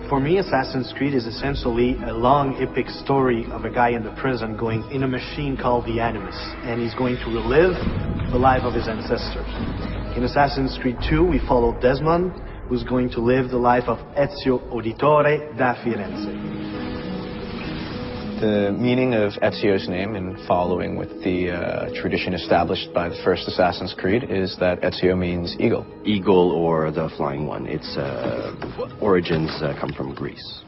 For me, Assassin's Creed is essentially a long, epic story of a guy in the prison going in a machine called the Animus, and he's going to relive the life of his ancestors. In Assassin's Creed 2, we follow Desmond, who's going to live the life of Ezio Auditore da Firenze. The meaning of Ezio's name, in following with the tradition established by the first Assassin's Creed, is that Ezio means eagle. Eagle, or the flying one. Its origins come from Greece.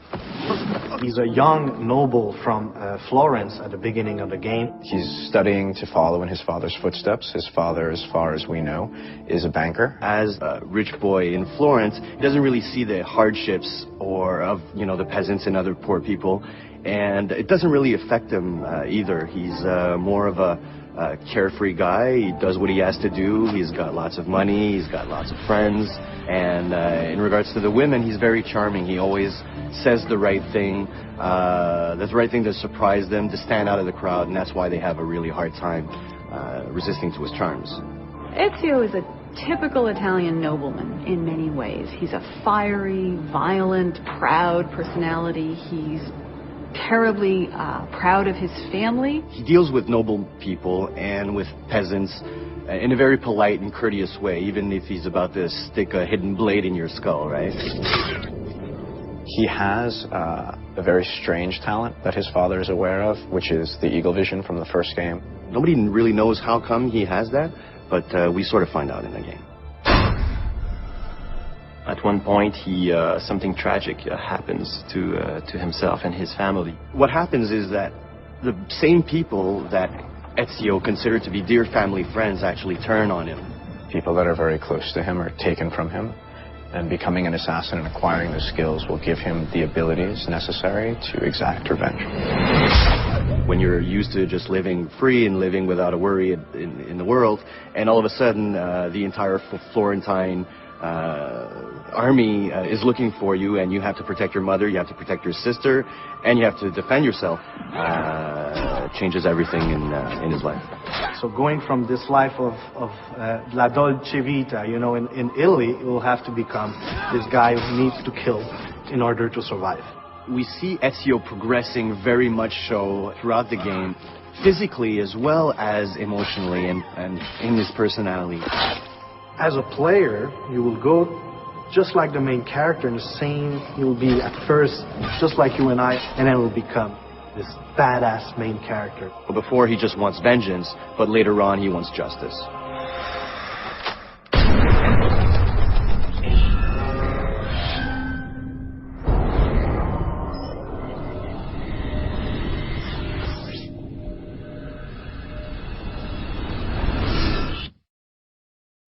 He's a young noble from Florence at the beginning of the game. He's studying to follow in his father's footsteps. His father, as far as we know, is a banker. As a rich boy in Florence, he doesn't really see the hardships or of, the peasants and other poor people. And it doesn't really affect him either. He's more of a carefree guy. He does what he has to do. He's got lots of money. He's got lots of friends. And in regards to the women, he's very charming. He always says the right thing. The right thing to surprise them, to stand out of the crowd. And that's why they have a really hard time resisting to his charms. Ezio is a typical Italian nobleman in many ways. He's a fiery, violent, proud personality. He's terribly proud of his family. He deals with noble people and with peasants in a very polite and courteous way, even if he's about to stick a hidden blade in your skull, right? He has a very strange talent that his father is aware of, which is the eagle vision from the first game. Nobody really knows how come he has that, but we sort of find out in the game. At one point, something tragic happens to himself and his family. What happens is that the same people that Ezio considered to be dear family friends actually turn on him. People that are very close to him are taken from him, and becoming an assassin and acquiring the skills will give him the abilities necessary to exact revenge. When you're used to just living free and living without a worry in the world, and all of a sudden the entire Florentine army is looking for you, and you have to protect your mother, you have to protect your sister, and you have to defend yourself, changes everything in his life. So going from this life of la dolce vita, in Italy, it will have to become this guy who needs to kill in order to survive. We see Ezio progressing very much so throughout the game, physically as well as emotionally and in his personality. As a player, you will go just like the main character, in the same, you'll be at first just like you and I, and then will become this badass main character. Before he just wants vengeance, but later on he wants justice.